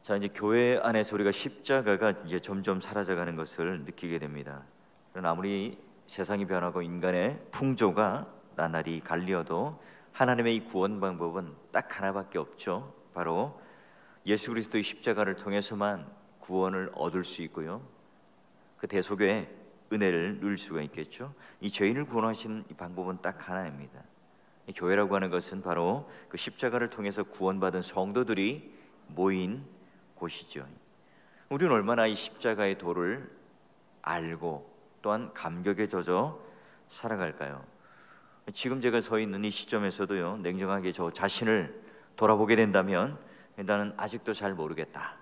자, 이제 교회 안에서 우리가 십자가가 이제 점점 사라져가는 것을 느끼게 됩니다. 그러나 아무리 세상이 변하고 인간의 풍조가 나날이 갈리어도 하나님의 이 구원 방법은 딱 하나밖에 없죠. 바로 예수 그리스도의 십자가를 통해서만 구원을 얻을 수 있고요, 그 대속의 은혜를 누릴 수가 있겠죠. 이 죄인을 구원하시는 이 방법은 딱 하나입니다. 이 교회라고 하는 것은 바로 그 십자가를 통해서 구원받은 성도들이 모인 곳이죠. 우리는 얼마나 이 십자가의 도를 알고 또한 감격에 젖어 살아갈까요? 지금 제가 서 있는 이 시점에서도요, 냉정하게 저 자신을 돌아보게 된다면 나는 아직도 잘 모르겠다.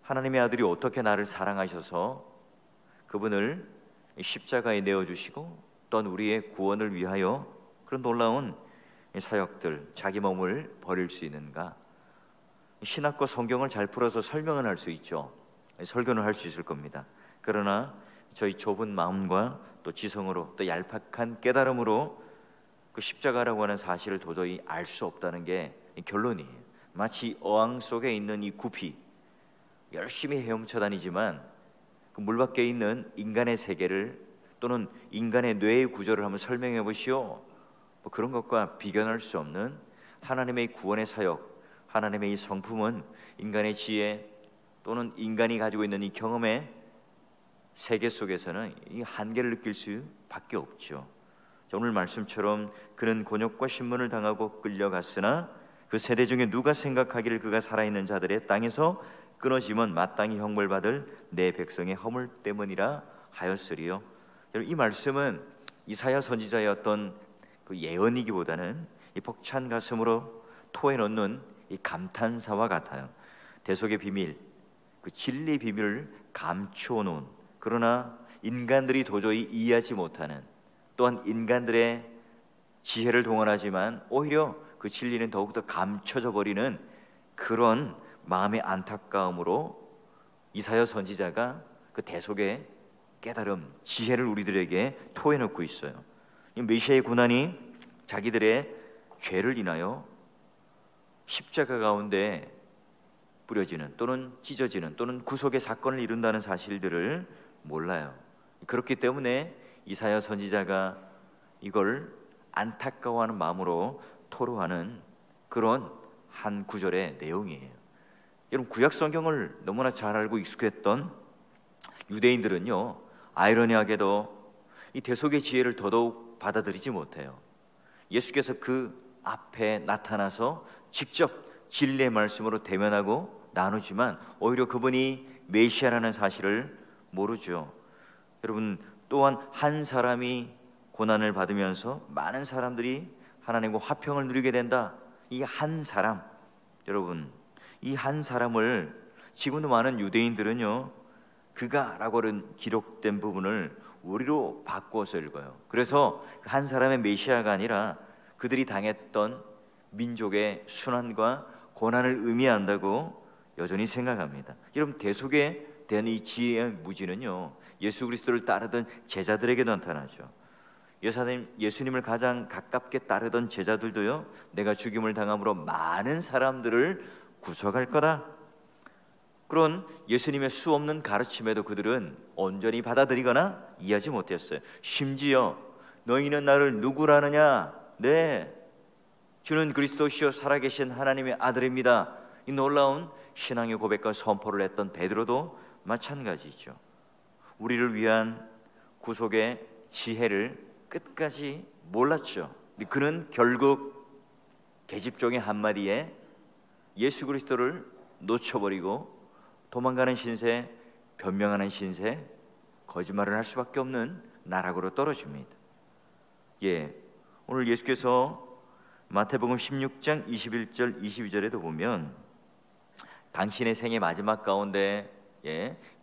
하나님의 아들이 어떻게 나를 사랑하셔서 그분을 십자가에 내어주시고 또한 우리의 구원을 위하여 그런 놀라운 사역들, 자기 몸을 버릴 수 있는가? 신학과 성경을 잘 풀어서 설명은 할 수 있죠. 설교는 할 수 있을 겁니다. 그러나 저희 좁은 마음과 또 지성으로 또 얄팍한 깨달음으로 그 십자가라고 하는 사실을 도저히 알 수 없다는 게 결론이에요. 마치 어항 속에 있는 이 구피, 열심히 헤엄쳐 다니지만 그 물 밖에 있는 인간의 세계를 또는 인간의 뇌의 구조를 한번 설명해 보시오. 뭐 그런 것과 비견할 수 없는 하나님의 구원의 사역, 하나님의 이 성품은 인간의 지혜 또는 인간이 가지고 있는 이 경험의 세계 속에서는 이 한계를 느낄 수밖에 없죠. 오늘 말씀처럼 그는 곤욕과 신문을 당하고 끌려갔으나 그 세대 중에 누가 생각하기를 그가 살아있는 자들의 땅에서 끊어지면 마땅히 형벌받을 내 백성의 허물 때문이라 하였으리요. 이 말씀은 이사야 선지자의 어떤 그 예언이기보다는 이 벅찬 가슴으로 토해 넣는 이 감탄사와 같아요. 대속의 비밀, 그 진리의 비밀을 감추어 놓은, 그러나 인간들이 도저히 이해하지 못하는, 또한 인간들의 지혜를 동원하지만 오히려 그 진리는 더욱더 감춰져 버리는 그런 마음의 안타까움으로 이사야 선지자가 그 대속의 깨달음, 지혜를 우리들에게 토해놓고 있어요. 이 메시아의 고난이 자기들의 죄를 인하여 십자가 가운데 뿌려지는 또는 찢어지는 또는 구속의 사건을 이룬다는 사실들을 몰라요. 그렇기 때문에 이사야 선지자가 이걸 안타까워하는 마음으로 토로하는 그런 한 구절의 내용이에요. 여러분, 구약 성경을 너무나 잘 알고 익숙했던 유대인들은요, 아이러니하게도 이 대속의 지혜를 더더욱 받아들이지 못해요. 예수께서 그 앞에 나타나서 직접 진리의 말씀으로 대면하고 나누지만 오히려 그분이 메시아라는 사실을 모르죠. 여러분, 또한 한 사람이 고난을 받으면서 많은 사람들이 하나님과 화평을 누리게 된다. 이 한 사람, 여러분, 이 한 사람을 지금도 많은 유대인들은요, 그가라고 기록된 부분을 우리로 바꾸어서 읽어요. 그래서 한 사람의 메시아가 아니라 그들이 당했던 민족의 순환과 고난을 의미한다고 여전히 생각합니다. 여러분, 대속에 대한 이 지혜의 무지는요, 예수 그리스도를 따르던 제자들에게 나타나죠. 예수님을 가장 가깝게 따르던 제자들도요, 내가 죽임을 당함으로 많은 사람들을 구속할 거다, 그런 예수님의 수없는 가르침에도 그들은 온전히 받아들이거나 이해하지 못했어요. 심지어 너희는 나를 누구라느냐? 네, 주는 그리스도시요 살아계신 하나님의 아들입니다. 이 놀라운 신앙의 고백과 선포를 했던 베드로도 마찬가지죠. 우리를 위한 구속의 지혜를 끝까지 몰랐죠. 그는 결국 계집종의 한마디에 예수 그리스도를 놓쳐버리고 도망가는 신세, 변명하는 신세, 거짓말을 할 수밖에 없는 나락으로 떨어집니다. 오늘 예수께서 마태복음 16장 21절 22절에도 보면 당신의 생의 마지막 가운데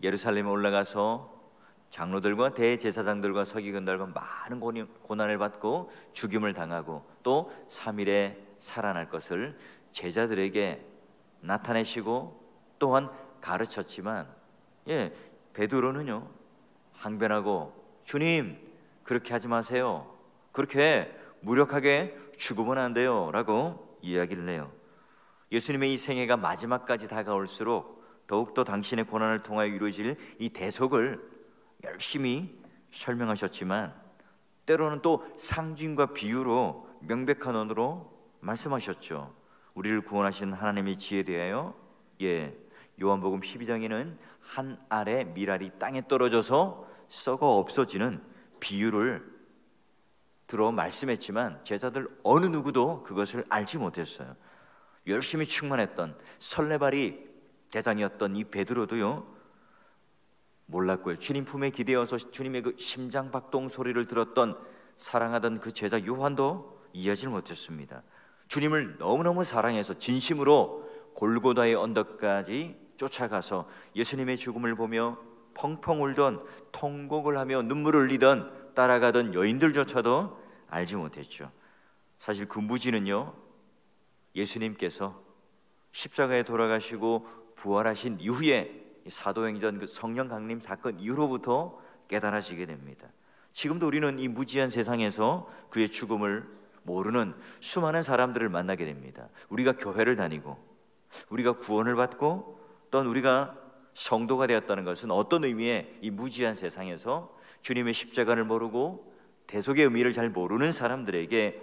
예루살렘에 올라가서 장로들과 대제사장들과 서기관들과 많은 고난을 받고 죽임을 당하고 또 3일에 살아날 것을 제자들에게 나타내시고 또한 가르쳤지만 베드로는요, 항변하고 주님, 그렇게 하지 마세요. 그렇게 무력하게 죽으면 안 돼요 라고 이야기를 해요. 예수님의 이 생애가 마지막까지 다가올수록 더욱더 당신의 고난을 통하여 이루어질 이 대속을 열심히 설명하셨지만 때로는 또 상징과 비유로 명백한 언어로 말씀하셨죠. 우리를 구원하신 하나님의 지혜에 대하여 요한복음 12장에는 한 알의 밀알이 땅에 떨어져서 썩어 없어지는 비유를 들어 말씀했지만 제자들 어느 누구도 그것을 알지 못했어요. 열심히 충만했던 설레발이 대장이었던 이 베드로도요 몰랐고요. 주님 품에 기대어서 주님의 그 심장박동 소리를 들었던 사랑하던 그 제자 요한도 이해하지 못했습니다. 주님을 너무너무 사랑해서 진심으로 골고다의 언덕까지 쫓아가서 예수님의 죽음을 보며 펑펑 울던, 통곡을 하며 눈물을 흘리던 따라가던 여인들조차도 알지 못했죠. 사실 그 무지는요, 예수님께서 십자가에 돌아가시고 부활하신 이후에 사도행전 그 성령 강림 사건 이후로부터 깨달아지게 됩니다. 지금도 우리는 이 무지한 세상에서 그의 죽음을 모르는 수많은 사람들을 만나게 됩니다. 우리가 교회를 다니고 우리가 구원을 받고 또는 우리가 성도가 되었다는 것은 어떤 의미의 이 무지한 세상에서 주님의 십자가를 모르고 대속의 의미를 잘 모르는 사람들에게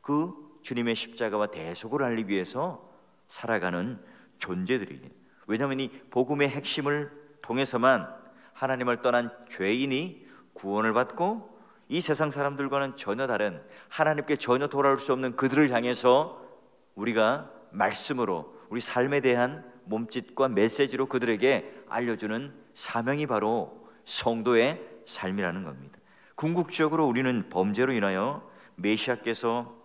그 주님의 십자가와 대속을 알리기 위해서 살아가는 존재들이에요. 왜냐하면 이 복음의 핵심을 통해서만 하나님을 떠난 죄인이 구원을 받고 이 세상 사람들과는 전혀 다른 하나님께 전혀 돌아올 수 없는 그들을 향해서 우리가 말씀으로 우리 삶에 대한 몸짓과 메시지로 그들에게 알려주는 사명이 바로 성도의 삶이라는 겁니다. 궁극적으로 우리는 범죄로 인하여 메시아께서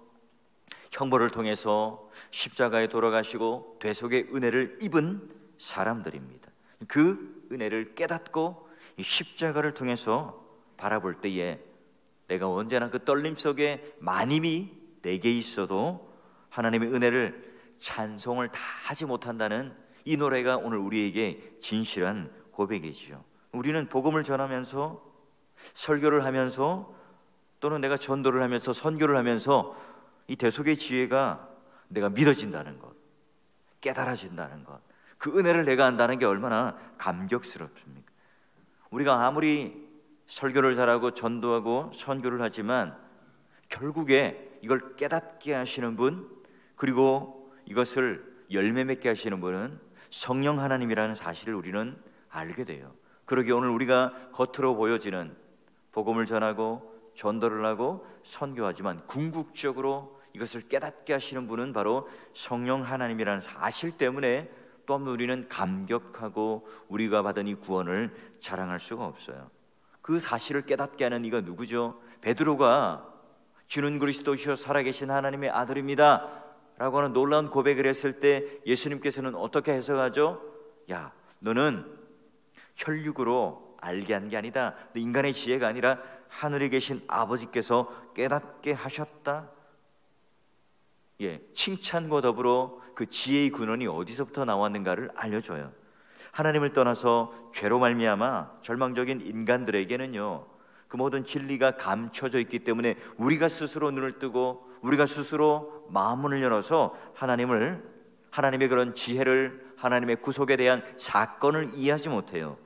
형벌을 통해서 십자가에 돌아가시고 대속의 은혜를 입은 사람들입니다. 그 은혜를 깨닫고 이 십자가를 통해서 바라볼 때에 내가 언제나 그 떨림 속에 만임이 내게 있어도 하나님의 은혜를 찬송을 다 하지 못한다는 이 노래가 오늘 우리에게 진실한 고백이지요. 우리는 복음을 전하면서 설교를 하면서 또는 내가 전도를 하면서 선교를 하면서 이 대속의 지혜가 내가 믿어진다는 것, 깨달아진다는 것, 그 은혜를 내가 안다는 게 얼마나 감격스럽습니까? 우리가 아무리 설교를 잘하고 전도하고 선교를 하지만 결국에 이걸 깨닫게 하시는 분, 그리고 이것을 열매 맺게 하시는 분은 성령 하나님이라는 사실을 우리는 알게 돼요. 그러기에 오늘 우리가 겉으로 보여지는 복음을 전하고 전도를 하고 선교하지만 궁극적으로 이것을 깨닫게 하시는 분은 바로 성령 하나님이라는 사실 때문에 또 우리는 감격하고 우리가 받은 이 구원을 자랑할 수가 없어요. 그 사실을 깨닫게 하는 이가 누구죠? 베드로가 주는 그리스도시요 살아계신 하나님의 아들입니다 라고 하는 놀라운 고백을 했을 때 예수님께서는 어떻게 해석하죠? 야, 너는 혈육으로 알게 한 게 아니다. 인간의 지혜가 아니라 하늘에 계신 아버지께서 깨닫게 하셨다. 칭찬과 더불어 그 지혜의 근원이 어디서부터 나왔는가를 알려줘요. 하나님을 떠나서 죄로 말미암아 절망적인 인간들에게는요, 그 모든 진리가 감춰져 있기 때문에 우리가 스스로 눈을 뜨고 우리가 스스로 마음문을 열어서 하나님의 그런 지혜를, 하나님의 구속에 대한 사건을 이해하지 못해요.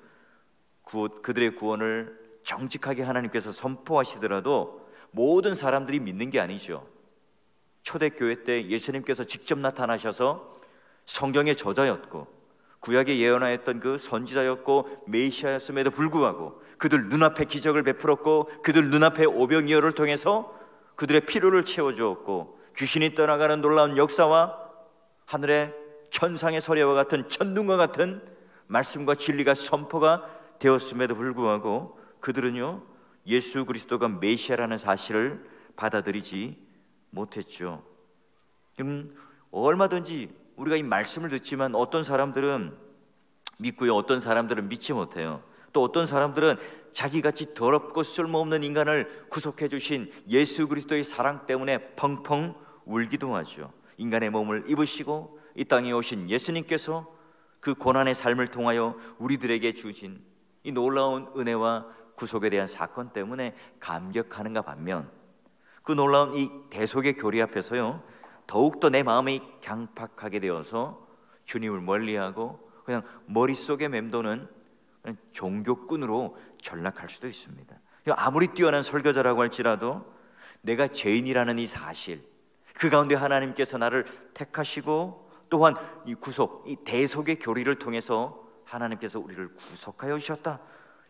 그들의 구원을 정직하게 하나님께서 선포하시더라도 모든 사람들이 믿는 게 아니죠. 초대교회 때 예수님께서 직접 나타나셔서 성경의 저자였고 구약에 예언하였던 그 선지자였고 메시아였음에도 불구하고 그들 눈앞에 기적을 베풀었고 그들 눈앞에 오병이어를 통해서 그들의 필요를 채워주었고 귀신이 떠나가는 놀라운 역사와 하늘의 천상의 소리와 같은 천둥과 같은 말씀과 진리가 선포가 되었음에도 불구하고 그들은요, 예수 그리스도가 메시아라는 사실을 받아들이지 못했죠. 얼마든지 우리가 이 말씀을 듣지만 어떤 사람들은 믿고요, 어떤 사람들은 믿지 못해요. 또 어떤 사람들은 자기같이 더럽고 쓸모없는 인간을 구속해 주신 예수 그리스도의 사랑 때문에 펑펑 울기도 하죠. 인간의 몸을 입으시고 이 땅에 오신 예수님께서 그 고난의 삶을 통하여 우리들에게 주신 이 놀라운 은혜와 구속에 대한 사건 때문에 감격하는가 반면 그 놀라운 이 대속의 교리 앞에서요, 더욱더 내 마음이 강팍하게 되어서 주님을 멀리하고 그냥 머릿속에 맴도는 종교꾼으로 전락할 수도 있습니다. 아무리 뛰어난 설교자라고 할지라도 내가 죄인이라는 이 사실, 그 가운데 하나님께서 나를 택하시고 또한 이 구속, 이 대속의 교리를 통해서 하나님께서 우리를 구속하여 주셨다,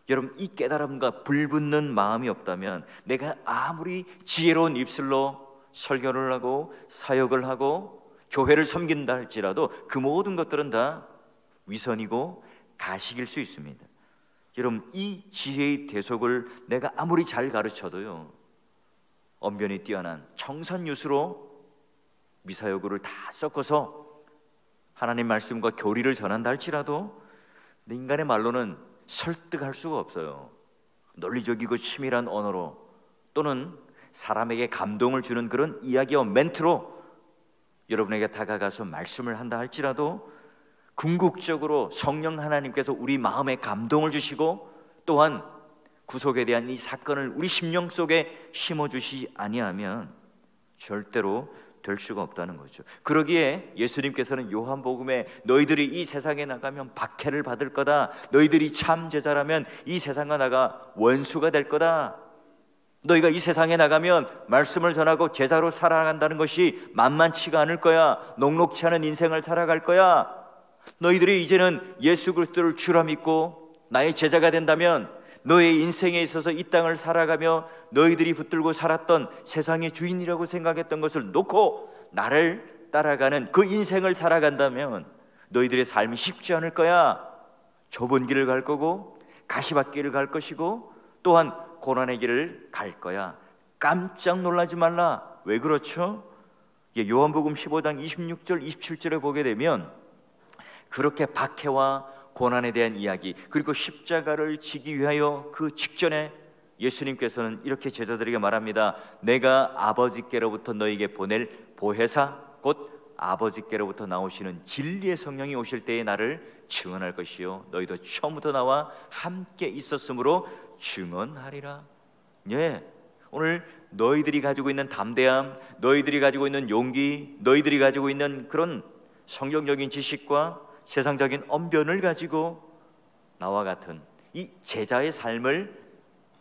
여러분 이 깨달음과 불붙는 마음이 없다면 내가 아무리 지혜로운 입술로 설교를 하고 사역을 하고 교회를 섬긴다 할지라도 그 모든 것들은 다 위선이고 가식일 수 있습니다. 여러분 이 지혜의 대속을 내가 아무리 잘 가르쳐도요, 언변이 뛰어난 청산유수로 미사여구를 다 섞어서 하나님 말씀과 교리를 전한다 할지라도 내 인간의 말로는 설득할 수가 없어요. 논리적이고 치밀한 언어로 또는 사람에게 감동을 주는 그런 이야기와 멘트로 여러분에게 다가가서 말씀을 한다 할지라도 궁극적으로 성령 하나님께서 우리 마음에 감동을 주시고 또한 구속에 대한 이 사건을 우리 심령 속에 심어주시지 아니하면 절대로 될 수가 없다는 거죠. 그러기에 예수님께서는 요한복음에 너희들이 이 세상에 나가면 박해를 받을 거다, 너희들이 참 제자라면 이 세상과 나가 원수가 될 거다, 너희가 이 세상에 나가면 말씀을 전하고 제자로 살아간다는 것이 만만치가 않을 거야, 녹록치 않은 인생을 살아갈 거야, 너희들이 이제는 예수 그리스도를 주라 믿고 나의 제자가 된다면 너의 인생에 있어서 이 땅을 살아가며 너희들이 붙들고 살았던 세상의 주인이라고 생각했던 것을 놓고 나를 따라가는 그 인생을 살아간다면 너희들의 삶이 쉽지 않을 거야. 좁은 길을 갈 거고 가시밭길을 갈 것이고 또한 고난의 길을 갈 거야. 깜짝 놀라지 말라. 왜 그렇죠? 요한복음 15장 26절 27절에 보게 되면 그렇게 박해와 고난에 대한 이야기, 그리고 십자가를 지기 위하여 그 직전에 예수님께서는 이렇게 제자들에게 말합니다. 내가 아버지께로부터 너희에게 보낼 보혜사, 곧 아버지께로부터 나오시는 진리의 성령이 오실 때에 나를 증언할 것이요 너희도 처음부터 나와 함께 있었으므로 증언하리라. 예, 오늘 너희들이 가지고 있는 담대함, 너희들이 가지고 있는 용기, 너희들이 가지고 있는 그런 성경적인 지식과 세상적인 언변을 가지고 나와 같은 이 제자의 삶을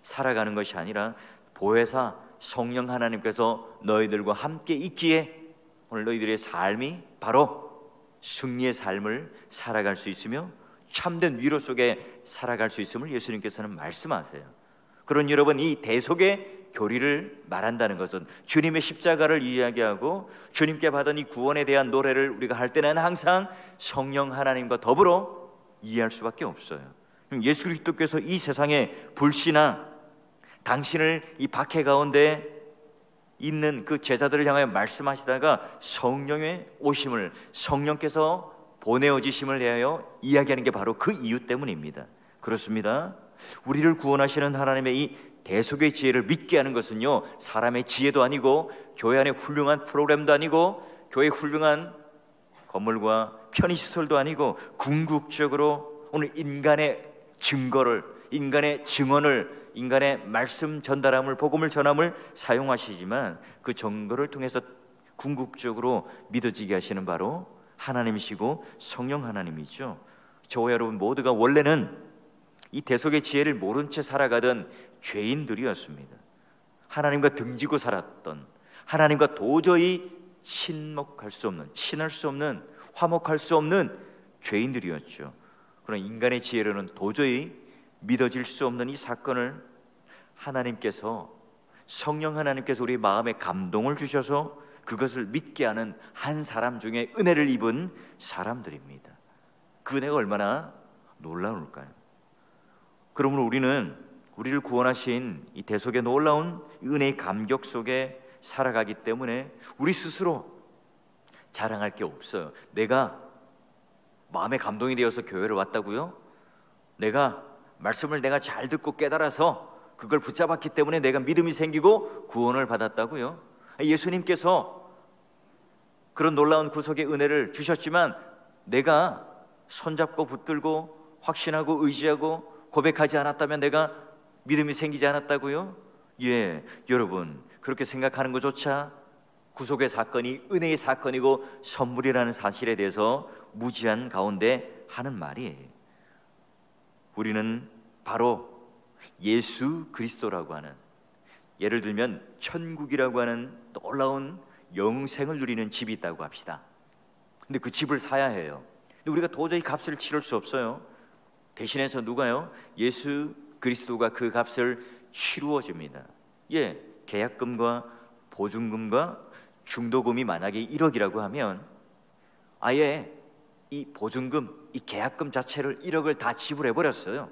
살아가는 것이 아니라 보혜사 성령 하나님께서 너희들과 함께 있기에 오늘 너희들의 삶이 바로 승리의 삶을 살아갈 수 있으며 참된 위로 속에 살아갈 수 있음을 예수님께서는 말씀하세요. 그런 여러분, 이 대속의 교리를 말한다는 것은 주님의 십자가를 이야기하고 주님께 받은 이 구원에 대한 노래를 우리가 할 때는 항상 성령 하나님과 더불어 이해할 수밖에 없어요. 예수 그리스도께서 이 세상에 불신한 당신을 이 박해 가운데 있는 그 제자들을 향하여 말씀하시다가 성령의 오심을, 성령께서 보내어지심을 대하여 이야기하는 게 바로 그 이유 때문입니다. 그렇습니다. 우리를 구원하시는 하나님의 이 대속의 지혜를 믿게 하는 것은요, 사람의 지혜도 아니고 교회 안에 훌륭한 프로그램도 아니고 교회 훌륭한 건물과 편의시설도 아니고 궁극적으로 오늘 인간의 증거를, 인간의 증언을, 인간의 말씀 전달함을, 복음을 전함을 사용하시지만 그 증거를 통해서 궁극적으로 믿어지게 하시는 바로 하나님이시고 성령 하나님이죠. 저와 여러분 모두가 원래는 이 대속의 지혜를 모른 채 살아가던 죄인들이었습니다. 하나님과 등지고 살았던, 하나님과 도저히 친목할 수 없는, 친할 수 없는, 화목할 수 없는 죄인들이었죠. 그런 인간의 지혜로는 도저히 믿어질 수 없는 이 사건을 하나님께서, 성령 하나님께서 우리 마음에 감동을 주셔서 그것을 믿게 하는 한 사람 중에 은혜를 입은 사람들입니다. 그 은혜가 얼마나 놀라울까요? 그러므로 우리를 구원하신 이 대속의 놀라운 은혜의 감격 속에 살아가기 때문에 우리 스스로 자랑할 게 없어요. 내가 마음에 감동이 되어서 교회를 왔다고요? 내가 말씀을 내가 잘 듣고 깨달아서 그걸 붙잡았기 때문에 내가 믿음이 생기고 구원을 받았다고요? 예수님께서 그런 놀라운 구속의 은혜를 주셨지만 내가 손잡고 붙들고 확신하고 의지하고 고백하지 않았다면 내가 믿음이 생기지 않았다고요? 예, 여러분 그렇게 생각하는 것조차 구속의 사건이 은혜의 사건이고 선물이라는 사실에 대해서 무지한 가운데 하는 말이에요. 우리는 바로 예수 그리스도라고 하는, 예를 들면 천국이라고 하는 놀라운 영생을 누리는 집이 있다고 합시다. 근데 그 집을 사야 해요. 근데 우리가 도저히 값을 치를 수 없어요. 대신해서 누가요? 예수 그리스도가 그 값을 치루어 줍니다. 계약금과 보증금과 중도금이 만약에 1억이라고 하면 아예 이 보증금, 이 계약금 자체를 1억을 다 지불해 버렸어요.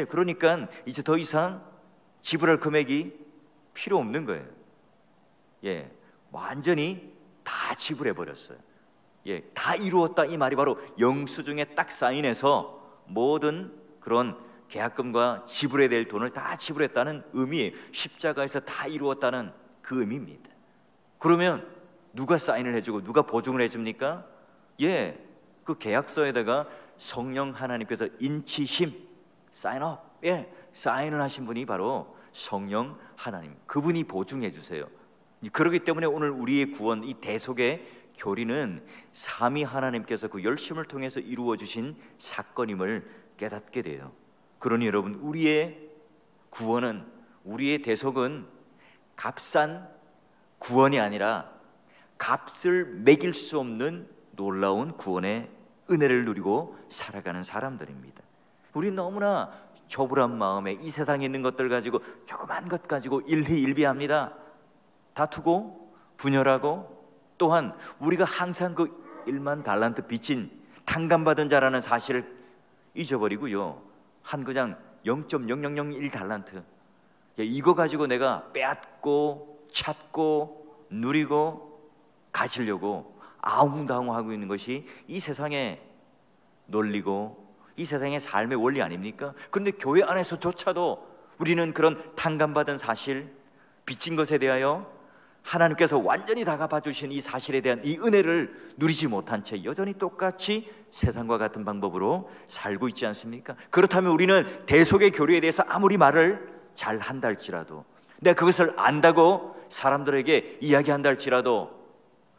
그러니까 이제 더 이상 지불할 금액이 필요 없는 거예요. 완전히 다 지불해 버렸어요. 다 이루었다, 이 말이 바로 영수증에 딱 사인해서 모든 그런 계약금과 지불해야 될 돈을 다 지불했다는 의미예요. 십자가에서 다 이루었다는 그 의미입니다. 그러면 누가 사인을 해주고 누가 보증을 해줍니까? 그 계약서에다가 성령 하나님께서 인치심, 사인업, 사인을 하신 분이 바로 성령 하나님, 그분이 보증해 주세요. 그렇기 때문에 오늘 우리의 구원, 이 대속의 교리는 삼위 하나님께서 그 열심을 통해서 이루어 주신 사건임을 깨닫게 돼요. 그러니 여러분, 우리의 구원은, 우리의 대속은 값싼 구원이 아니라 값을 매길 수 없는 놀라운 구원의 은혜를 누리고 살아가는 사람들입니다. 우리는 너무나 조불한 마음에 이 세상에 있는 것들 가지고, 조그만 것 가지고 일희일비합니다. 다투고 분열하고, 또한 우리가 항상 그 1만 달란트 빚진 탕감받은 자라는 사실을 잊어버리고요, 한 그냥 0.0001 달란트, 이거 가지고 내가 빼앗고 찾고 누리고 가지려고 아웅다웅하고 있는 것이 이 세상의 논리고 이 세상의 삶의 원리 아닙니까? 그런데 교회 안에서조차도 우리는 그런 탕감받은 사실, 빚진 것에 대하여 하나님께서 완전히 다 갚아주신 이 사실에 대한 이 은혜를 누리지 못한 채 여전히 똑같이 세상과 같은 방법으로 살고 있지 않습니까? 그렇다면 우리는 대속의 교리에 대해서 아무리 말을 잘 한다 할지라도, 내가 그것을 안다고 사람들에게 이야기한다 할지라도,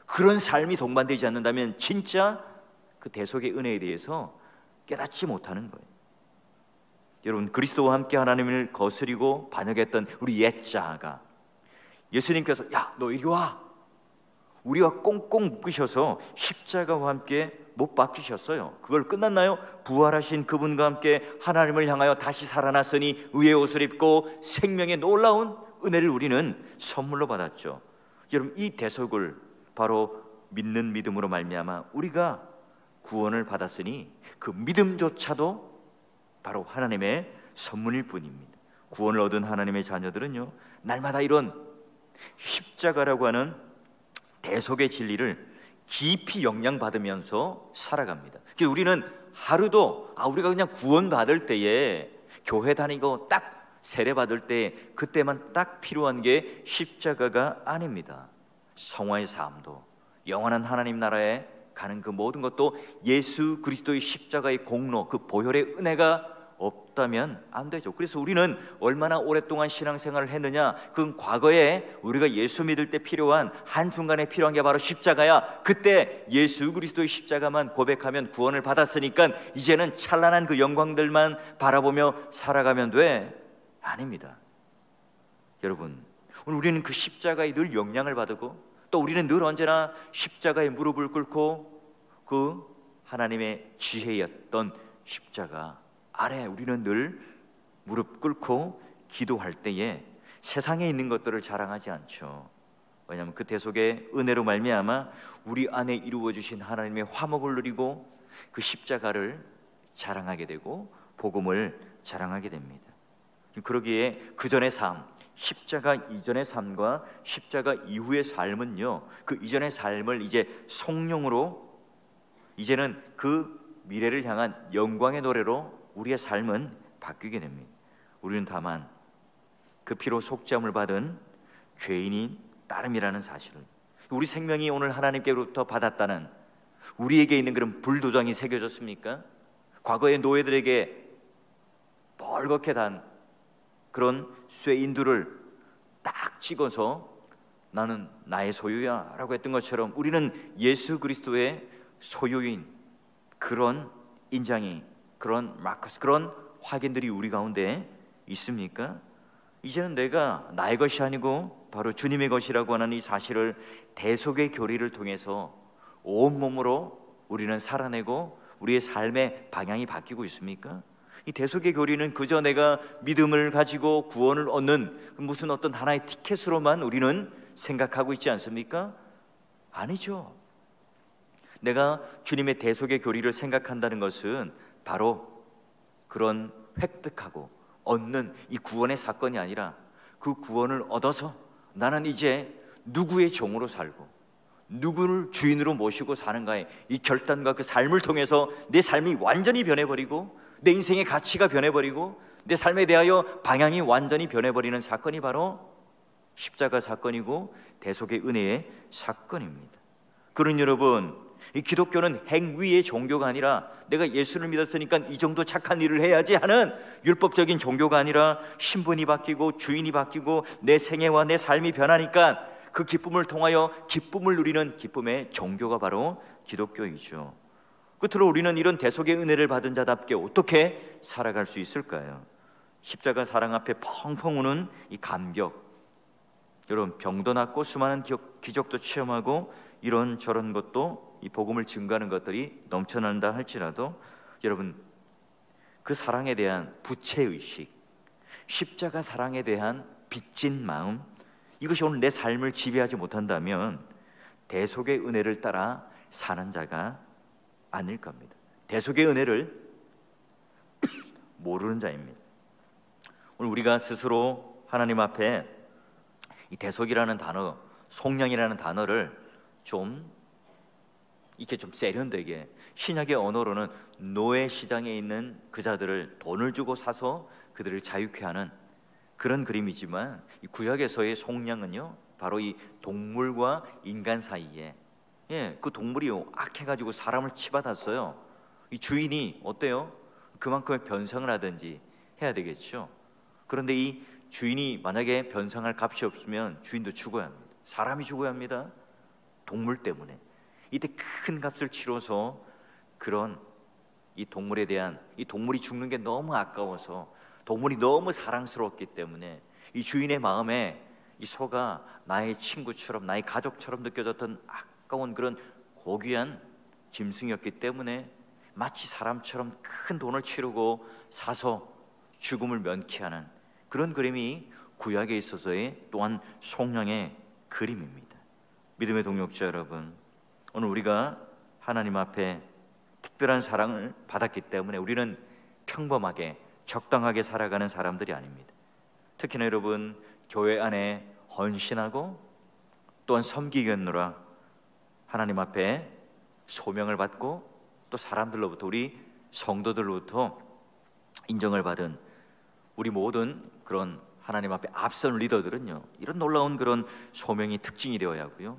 그런 삶이 동반되지 않는다면 진짜 그 대속의 은혜에 대해서 깨닫지 못하는 거예요. 여러분, 그리스도와 함께 하나님을 거스리고 반역했던 우리 옛자가, 예수님께서 야, 너 이리 와, 우리가 꽁꽁 묶으셔서 십자가와 함께 못 박히셨어요. 그걸 끝났나요? 부활하신 그분과 함께 하나님을 향하여 다시 살아났으니 의의 옷을 입고 생명의 놀라운 은혜를 우리는 선물로 받았죠. 여러분, 이 대속을 바로 믿는 믿음으로 말미암아 우리가 구원을 받았으니 그 믿음조차도 바로 하나님의 선물일 뿐입니다. 구원을 얻은 하나님의 자녀들은요, 날마다 이런 십자가라고 하는 대속의 진리를 깊이 영향받으면서 살아갑니다. 그래서 우리는 하루도 우리가 그냥 구원받을 때에 교회 다니고 딱 세례받을 때 그때만 딱 필요한 게 십자가가 아닙니다. 성화의 삶도, 영원한 하나님 나라에 가는 그 모든 것도 예수 그리스도의 십자가의 공로, 그 보혈의 은혜가 없다면 안 되죠. 그래서 우리는 얼마나 오랫동안 신앙생활을 했느냐, 그건 과거에 우리가 예수 믿을 때 필요한, 한순간에 필요한 게 바로 십자가야. 그때 예수 그리스도의 십자가만 고백하면 구원을 받았으니까 이제는 찬란한 그 영광들만 바라보며 살아가면 돼. 아닙니다. 여러분, 오늘 우리는 그 십자가에 늘 영향을 받고, 또 우리는 늘 언제나 십자가에 무릎을 꿇고 그 하나님의 지혜였던 십자가 아래 우리는 늘 무릎 꿇고 기도할 때에 세상에 있는 것들을 자랑하지 않죠. 왜냐하면 그 대속의 은혜로 말미암아 우리 안에 이루어 주신 하나님의 화목을 누리고 그 십자가를 자랑하게 되고 복음을 자랑하게 됩니다. 그러기에 그 전의 삶, 십자가 이전의 삶과 십자가 이후의 삶은요, 그 이전의 삶을 이제 성령으로, 이제는 그 미래를 향한 영광의 노래로 우리의 삶은 바뀌게 됩니다. 우리는 다만 그 피로 속죄함을 받은 죄인이 따름이라는 사실을, 우리 생명이 오늘 하나님께로부터 받았다는, 우리에게 있는 그런 불도장이 새겨졌습니까? 과거의 노예들에게 벌겋게 단 그런 쇠인두를 딱 찍어서 나는 나의 소유야 라고 했던 것처럼 우리는 예수 그리스도의 소유인 그런 인장이, 그런 마커스, 그런 확인들이 우리 가운데 있습니까? 이제는 내가 나의 것이 아니고 바로 주님의 것이라고 하는 이 사실을 대속의 교리를 통해서 온몸으로 우리는 살아내고 우리의 삶의 방향이 바뀌고 있습니까? 이 대속의 교리는 그저 내가 믿음을 가지고 구원을 얻는 무슨 어떤 하나의 티켓으로만 우리는 생각하고 있지 않습니까? 아니죠. 내가 주님의 대속의 교리를 생각한다는 것은 바로 그런 획득하고 얻는 이 구원의 사건이 아니라 그 구원을 얻어서 나는 이제 누구의 종으로 살고 누구를 주인으로 모시고 사는가의 이 결단과 그 삶을 통해서 내 삶이 완전히 변해버리고 내 인생의 가치가 변해버리고 내 삶에 대하여 방향이 완전히 변해버리는 사건이 바로 십자가 사건이고 대속의 은혜의 사건입니다. 그런 여러분, 이 기독교는 행위의 종교가 아니라 내가 예수를 믿었으니까 이 정도 착한 일을 해야지 하는 율법적인 종교가 아니라 신분이 바뀌고 주인이 바뀌고 내 생애와 내 삶이 변하니까 그 기쁨을 통하여 기쁨을 누리는 기쁨의 종교가 바로 기독교이죠. 끝으로 우리는 이런 대속의 은혜를 받은 자답게 어떻게 살아갈 수 있을까요? 십자가 사랑 앞에 펑펑 우는 이 감격, 여러분 병도 낫고 수많은 기적도 체험하고 이런저런 것도 이 복음을 증거하는 것들이 넘쳐난다 할지라도 여러분 그 사랑에 대한 부채의식, 십자가 사랑에 대한 빚진 마음, 이것이 오늘 내 삶을 지배하지 못한다면 대속의 은혜를 따라 사는 자가 아닐 겁니다. 대속의 은혜를 모르는 자입니다. 오늘 우리가 스스로 하나님 앞에 이 대속이라는 단어, 속량이라는 단어를 좀 이렇게 좀 세련되게, 신약의 언어로는 노예 시장에 있는 그 자들을 돈을 주고 사서 그들을 자유케 하는 그런 그림이지만 이 구약에서의 속량은요 바로 이 동물과 인간 사이에, 그 동물이 악해가지고 사람을 치받았어요. 이 주인이 어때요? 그만큼의 변상을 하든지 해야 되겠죠. 그런데 이 주인이 만약에 변상할 값이 없으면 주인도 죽어야 합니다. 사람이 죽어야 합니다. 동물 때문에. 이때 큰 값을 치러서 그런 이 동물에 대한, 이 동물이 죽는 게 너무 아까워서, 동물이 너무 사랑스러웠기 때문에 이 주인의 마음에 이 소가 나의 친구처럼 나의 가족처럼 느껴졌던 아까운 그런 고귀한 짐승이었기 때문에 마치 사람처럼 큰 돈을 치르고 사서 죽음을 면케하는 그런 그림이 구약에 있어서의 또한 속량의 그림입니다. 믿음의 동역자 여러분, 오늘 우리가 하나님 앞에 특별한 사랑을 받았기 때문에 우리는 평범하게 적당하게 살아가는 사람들이 아닙니다. 특히나 여러분 교회 안에 헌신하고 또한 섬기겠노라 하나님 앞에 소명을 받고 또 사람들로부터, 우리 성도들로부터 인정을 받은 우리 모든 그런 하나님 앞에 앞선 리더들은요 이런 놀라운 그런 소명이 특징이 되어야 하고요,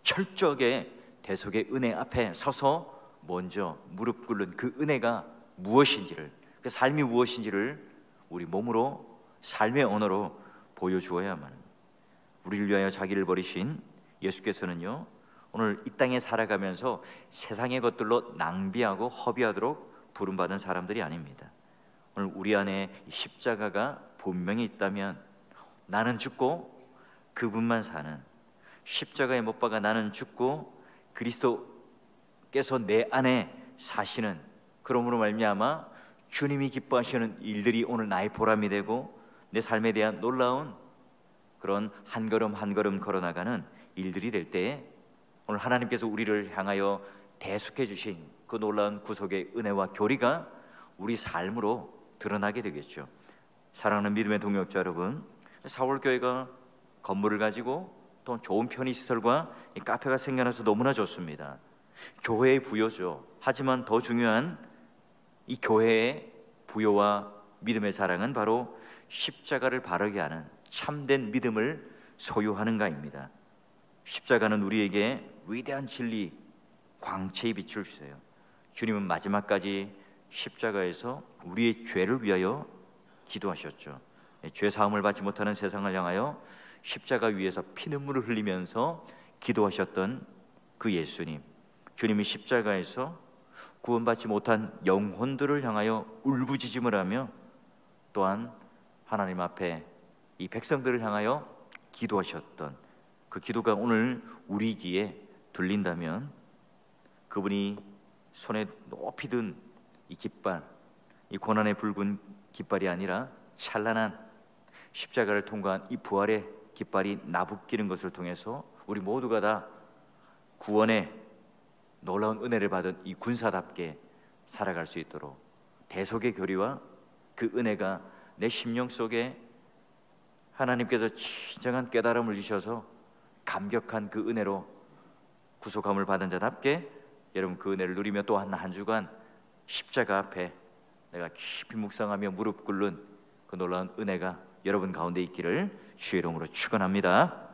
철저하게 대속의 은혜 앞에 서서 먼저 무릎 꿇는 그 은혜가 무엇인지를, 그 삶이 무엇인지를 우리 몸으로, 삶의 언어로 보여주어야만 합니다. 우리를 위하여 자기를 버리신 예수께서는요 오늘 이 땅에 살아가면서 세상의 것들로 낭비하고 허비하도록 부름받은 사람들이 아닙니다. 오늘 우리 안에 십자가가 분명히 있다면 나는 죽고 그분만 사는, 십자가에 못 박아 나는 죽고 그리스도께서 내 안에 사시는, 그러므로 말미암아 주님이 기뻐하시는 일들이 오늘 나의 보람이 되고 내 삶에 대한 놀라운 그런 한 걸음 한 걸음 걸어나가는 일들이 될 때에 오늘 하나님께서 우리를 향하여 대속해 주신 그 놀라운 구속의 은혜와 교리가 우리 삶으로 드러나게 되겠죠. 사랑하는 믿음의 동역자 여러분, 사월교회가 건물을 가지고 또 좋은 편의시설과 이 카페가 생겨나서 너무나 좋습니다. 교회의 부여죠. 하지만 더 중요한 이 교회의 부여와 믿음의 사랑은 바로 십자가를 바르게 하는 참된 믿음을 소유하는가입니다. 십자가는 우리에게 위대한 진리, 광채의 빛을 주세요. 주님은 마지막까지 십자가에서 우리의 죄를 위하여 기도하셨죠. 죄 사함을 받지 못하는 세상을 향하여 십자가 위에서 피눈물을 흘리면서 기도하셨던 그 예수님, 주님이 십자가에서 구원받지 못한 영혼들을 향하여 울부짖음을 하며 또한 하나님 앞에 이 백성들을 향하여 기도하셨던 그 기도가 오늘 우리 귀에 들린다면, 그분이 손에 높이 든 이 깃발, 이 고난의 붉은 깃발이 아니라 찬란한 십자가를 통과한 이 부활의 깃발이 나부끼는 것을 통해서 우리 모두가 다 구원의 놀라운 은혜를 받은 이 군사답게 살아갈 수 있도록 대속의 교리와 그 은혜가 내 심령 속에 하나님께서 진정한 깨달음을 주셔서 감격한 그 은혜로 구속함을 받은 자답게 여러분 그 은혜를 누리며 또 한 주간 십자가 앞에 내가 깊이 묵상하며 무릎 꿇는 그 놀라운 은혜가 여러분 가운데 있기를 주의 이름으로 축원합니다.